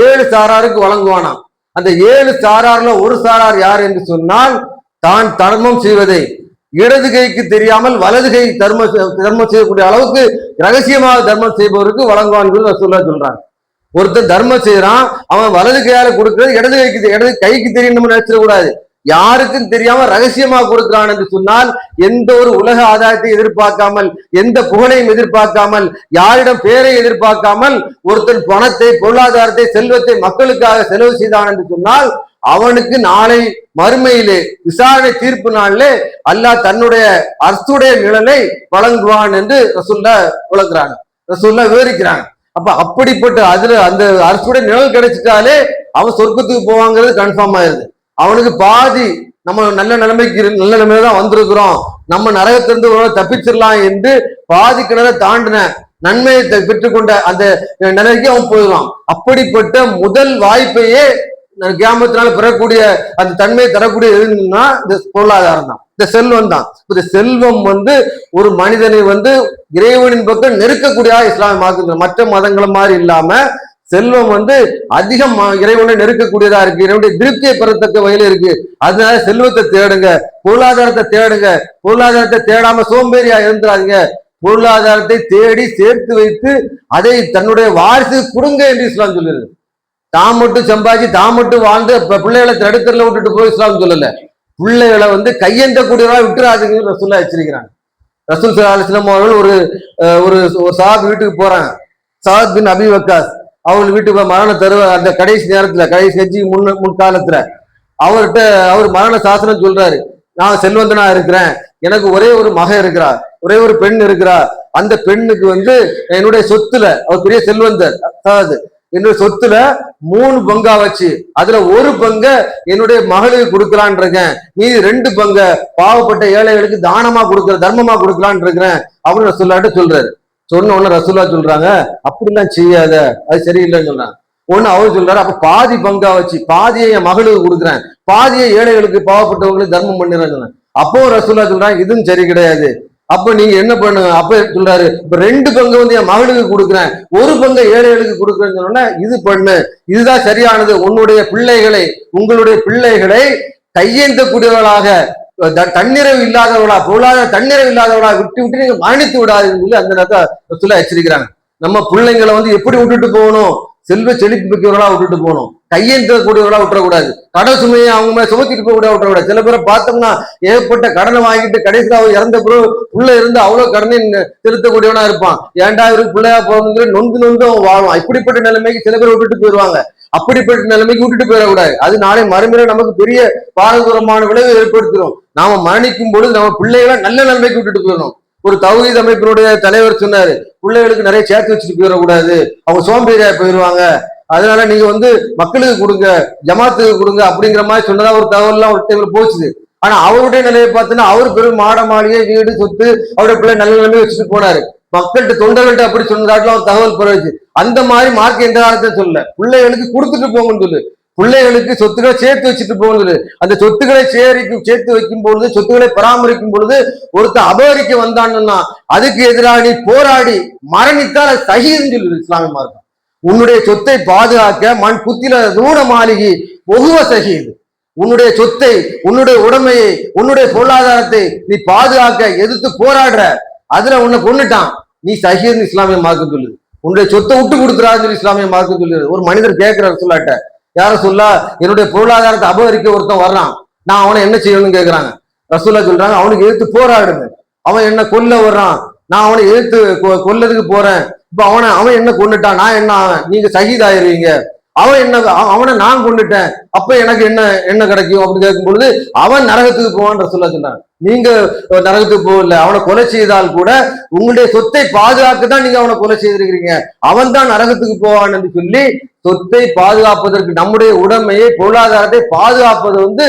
7 சாராருக்கு வழங்குவானாம். அந்த 7 சாரார்ல ஒரு சாரார் யார் என்று சொன்னால் தான் தர்மம் செய்வதை இடது கைக்கு தெரியாமல் வலது கை தர்மம் செய்யக்கூடிய அளவுக்கு ரகசியமாக தர்மம் செய்பவருக்கு வழங்குவான் ரசூலுல்லாஹ் சொல்றாங்க. ஒருத்தர் தர்மம் செய்யறான், அவன் வலது கையால கொடுக்கிறது இடது கைக்கு தெரியணும்னு நினைச்சிடக்கூடாது, யாருக்கும் தெரியாம ரகசியமா கொடுக்கிறான் என்று சொன்னால் எந்த ஒரு உலக ஆதாயத்தை எதிர்பார்க்காமல் எந்த புகழையும் எதிர்பார்க்காமல் யாரிடம் பேரை எதிர்பார்க்காமல் ஒருத்தன் பணத்தை பொருளாதாரத்தை செல்வத்தை மக்களுக்காக செலவு செய்தான் என்று சொன்னால் அவனுக்கு நாளை மறுமையிலே விசாரணை தீர்ப்பு நாளிலே அல்லாஹ் தன்னுடைய அரசுடைய நிழலை வழங்குவான் என்று ரசூலுல்லாஹ் விளக்குறாங்க, ரசூலுல்லாஹ் விவரிக்கிறாங்க. அப்ப அப்படிப்பட்ட அதுல அந்த அரசுடைய நிழல் கிடைச்சிட்டாலே அவன் சொர்க்கத்துக்கு போவாங்கிறது கன்ஃபார்ம் ஆயிருது. அவனுக்கு பாதி நம்ம நல்ல நிலைமையில தான் வந்திருக்கிறோம், நம்ம நரகத்திலிருந்து தப்பிச்சிடலாம் என்று பாதி கிணற தாண்டின நன்மையை பெற்றுக்கொண்ட அந்த நிலைக்கு அவன் போயிடலாம். அப்படிப்பட்ட முதல் வாய்ப்பையே கியாமத்தினால பெறக்கூடிய அந்த தன்மையை தரக்கூடிய எதுன்னா இந்த பொருளாதாரம் தான், இந்த செல்வம் தான். இந்த செல்வம் ஒரு மனிதனை இறைவனின் பக்கம் நெருக்கக்கூடிய இஸ்லாமிய மார்க்கம் மற்ற மதங்களை மாதிரி இல்லாம செல்வம் அதிகம் இறைவனை நெருக்கக்கூடியதா இருக்கு, இறைவனுடைய திருப்தியை பெறத்தக்க வகையில இருக்கு. அதனால செல்வத்தை தேடுங்க, பொருளாதாரத்தை தேடுங்க, பொருளாதாரத்தை தேடாம சோம்பேறியா இருந்துடாதீங்க, பொருளாதாரத்தை தேடி சேர்த்து வைத்து அதை தன்னுடைய வாரிசு கொடுங்க என்று இஸ்லாம் சொல்லிருக்கு. தான் மட்டும் சம்பாதிச்சு தான் மட்டும் வாழ்ந்து பிள்ளைகளை தடுத்தல விட்டுட்டு போய் இஸ்லாம் சொல்லல, பிள்ளைகளை கையெந்தக்கூடியவா விட்டுறாதுன்னு ரசூலுல்லாஹ் எச்சரிக்கிறாங்க. ரசூல் ஸல்லல்லாஹு அலைஹி வஸல்லம் அவர்கள் ஒரு சஹாபி வீட்டுக்கு போறாங்க, சஅத் பின் அபி வக்காஸ் அவங்க வீட்டுக்கு மரண அந்த கடைசி நேரத்துல கடைசி ஹஜ்ஜி முன்காலத்துல அவர்கிட்ட அவர் மரண சாசனம் சொல்றாரு, நான் செல்வந்தனா இருக்கிறேன், எனக்கு ஒரே ஒரு மகன் இருக்கிறா, ஒரே ஒரு பெண் இருக்கிறா, அந்த பெண்ணுக்கு என்னுடைய சொத்துல அவர் பெரிய செல்வந்தர், அதாவது என்னுடைய சொத்துல 3 பங்கா வச்சு அதுல ஒரு பங்க என்னுடைய மகளுக்கு கொடுக்கலான் இருக்கேன், மீதி 2 பங்க பாவப்பட்ட ஏழைகளுக்கு தானமா கொடுக்குற தர்மமா கொடுக்கலான் இருக்கிறேன் அப்படின்னு ரசூலுல்லாஹ் சொல்றாரு. சொன்ன உடனே ரசூலுல்லாஹ் சொல்றாங்க, அப்படிலாம் செய்யாத, அது சரியில்லைன்னு சொல்றாங்க. ஒண்ணு அவர் சொல்றாரு, அப்ப பாதி பங்கா வச்சு பாதியை என் மகளுக்கு கொடுக்குறேன், பாதியை ஏழைகளுக்கு பாவப்பட்டவங்களுக்கு தர்மம் பண்ணிடுறேன். அப்போ ரசூலுல்லாஹ் சொல்றாங்க, இதுவும் சரி கிடையாது, அப்ப நீங்க என்ன பண்ணுங்க? அப்ப சொல்றாரு, இப்ப 2 பங்கு வந்து என் மகனுக்கு கொடுக்குறேன், 1 பங்கு ஏழைகளுக்கு கொடுக்குறேன்னு சொன்னா, இது பண்ணு, இதுதான் சரியானது. உங்களுடைய பிள்ளைகளை கையேந்தக்கூடியவர்களாக, தன்னிறைவு இல்லாதவர்களா, பொருளாதார தன்னிறைவு இல்லாதவர்களா விட்டு விட்டு நீங்க மரணித்து விடாதுன்னு சொல்லி அந்த நேரத்தை சொல்ல எச்சரிக்கிறாங்க. நம்ம பிள்ளைங்களை வந்து எப்படி விட்டுட்டு போகணும்? செல்வ செழிப்பு மிக்கவர்களா விட்டுட்டு போகணும். கையெழுத்தக்கூடியவர்களா விட்டுறக்கூடாது. கடன் சுமையை அவங்க மேல சுமத்திட்டு போக கூட விட்டுறக்கூடாது. சில பேரை பார்த்தோம்னா ஏற்பட்ட கடனை வாங்கிட்டு கடைசியில் அவர் இறந்த பிறகு புள்ள இருந்து அவ்வளவு கடனை திருத்தக்கூடியவனா இருப்பான். ஏன்டா இவருக்கு பிள்ளையா போகுதுங்கிற நொந்து நொந்து அவன் வாழ்வான். இப்படிப்பட்ட நிலைமைக்கு சில பேர் விட்டுட்டு போயிடுவாங்க. அப்படிப்பட்ட நிலைமைக்கு விட்டுட்டு போயிடக்கூடாது. அது நாளை மறுமையில நமக்கு பெரிய பாரதூரமான விளைவை ஏற்படுத்திடும். நாம மரணிக்கும் பொழுது நம்ம பிள்ளைகளை நல்ல நிலைமைக்கு விட்டுட்டு போயிடணும். ஒரு தௌஹீத் அமைப்பினுடைய தலைவர் சொன்னாரு, பிள்ளைகளுக்கு நிறைய சேர்த்து வச்சுட்டு போயிடக்கூடாது, அவங்க சோம்பேறியா போயிடுவாங்க, அதனால நீங்க வந்து மக்களுக்கு கொடுங்க, ஜமாத்துக்கு கொடுங்க அப்படிங்கிற மாதிரி சொன்னதா ஒரு தகவல்லாம் ஒரு டைம்ல போச்சுது. ஆனா அவருடைய நிலையை பார்த்தீங்கன்னா அவர் பெரும் மாட மாளிகை, வீடு, சொத்து, அவருடைய பிள்ளை நல்ல நிலைமையை வச்சுட்டு போனாரு. மக்கள்கிட்ட தொண்டர்கள்ட்ட அப்படி சொன்னதாட்டும் ஒரு தகவல் பிறகு அந்த மாதிரி மார்க் எந்த காலத்தை சொல்ல, பிள்ளைகளுக்கு கொடுத்துட்டு போங்கன்னு சொல்லு, பிள்ளைகளுக்கு சொத்துக்களை சேர்த்து வச்சுட்டு போகுது. அந்த சொத்துக்களை சேர்த்து வைக்கும் பொழுது, சொத்துக்களை பராமரிக்கும் பொழுது ஒருத்தர் அபகரிக்க வந்தான்னா அதுக்கு எதிராக நீ போராடி மரணித்தால் அது சஹீதுன்னு சொல்லுது இஸ்லாமிய மார்க்கம். உன்னுடைய சொத்தை பாதுகாக்க மண் குத்தில தூண மாளிகை ஒகுவ சஹீது. உன்னுடைய சொத்தை, உன்னுடைய உடைமையை, உன்னுடைய பொருளாதாரத்தை நீ பாதுகாக்க எதிர்த்து போராடுற, அதுல உன்னை கொண்டுட்டான், நீ சஹீதுன்னு இஸ்லாமிய மார்க்கம் சொல்லுது. உன்னுடைய சொத்தை விட்டு கொடுத்துறான்னு இஸ்லாமிய மார்க்கம் சொல்லுது. ஒரு மனிதர் கேட்கிறார் சொல்லாட்ட, யார சொல்லா என்னுடைய பொருளாதாரத்தை அபகரிக்க ஒருத்தன் வர்றான், நான் அவனை என்ன செய்யணும்னு கேட்கிறாங்க. ரசூல்லா சொல்றாங்க, அவனுக்கு எதிர்த்து போராடுங்க. அவன் என்ன கொல்ல வர்றான், நான் அவனை எதிர்த்து கொல்லதுக்கு போறேன். இப்ப அவன் என்ன கொண்டுட்டான், நான் என்ன ஆவேன், நீங்க சஹீத் ஆயிருவீங்க. அவனை நான் கொண்டுட்டேன், அப்ப எனக்கு என்ன கிடைக்கும் அப்படின்னு கேட்கும் பொழுது அவன் நரகத்துக்கு போவான்னு ரசூல்லா சொன்னாங்க. நீங்க நரகத்துக்கு போகல, அவனை கொலை செய்தால் கூட உங்களுடைய சொத்தை பாதுகாக்க தான் நீங்க அவனை கொலை செய்திருக்கிறீங்க, அவன் தான் நரகத்துக்கு போவான் என்று சொல்லி, சொத்தை பாதுகாப்பதற்கு, நம்முடைய உடைமையை, பொருளாதாரத்தை பாதுகாப்பது வந்து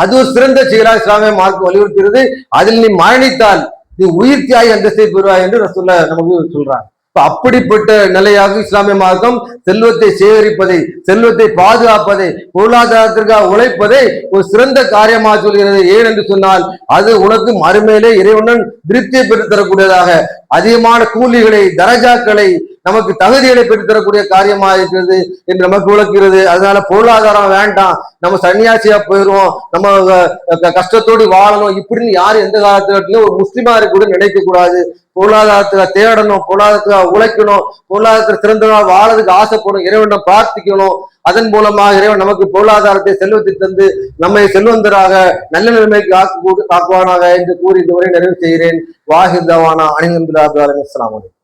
அது ஒரு சிறந்த செயலா இஸ்லாமிய மார்க்கம் வலியுறுத்துகிறது. அதில் நீ மரணித்தால் நீ உயிர் தியாகி அந்தஸ்தை பெறுவாய் என்று ரசூல்லா நமக்கு சொல்றாங்க. அப்படிப்பட்ட நிலையாக இஸ்லாமிய மார்க்கம் செல்வத்தை சேகரிப்பதை, செல்வத்தை பாதுகாப்பதை, பொருளாதாரத்திற்காக உழைப்பதை ஒரு சிறந்த காரியமாக சொல்கிறது. ஏன் என்று சொன்னால் அது உனக்கு மறுமையிலே இறைவனுடன் திருப்தியை பெற்றுத் தரக்கூடியதாக, அதிகமான கூலிகளை, தரஜாக்களை, நமக்கு தகுதிகளை பெற்றுத்தரக்கூடிய காரியமாக இருக்கிறது என்று நமக்கு விளக்குகிறது. அதனால பொருளாதாரம் வேண்டாம், நம்ம சன்னியாசியா போயிடுவோம், நம்ம கஷ்டத்தோடு வாழணும் இப்படின்னு யாரும் எந்த காலத்துல ஒரு முஸ்லிமா கூட நினைக்க கூடாது. பொருளாதாரத்துல தேடணும், பொருளாதாரத்துல உழைக்கணும், பொருளாதாரத்துல சிறந்த வாழறதுக்கு ஆசைப்படும், இறைவனை பிரார்த்திக்கணும். அதன் மூலமாக இறைவன் நமக்கு பொருளாதாரத்தை, செல்வத்தை தந்து நம்மை செல்வந்தராக நல்ல நிலைமைக்கு ஆக்குவானாக என்று கூறி இந்த உரை நிறைவு செய்கிறேன். வாஹித் தவானா அனில் அஸ்ஸலாமு அலைக்கும்.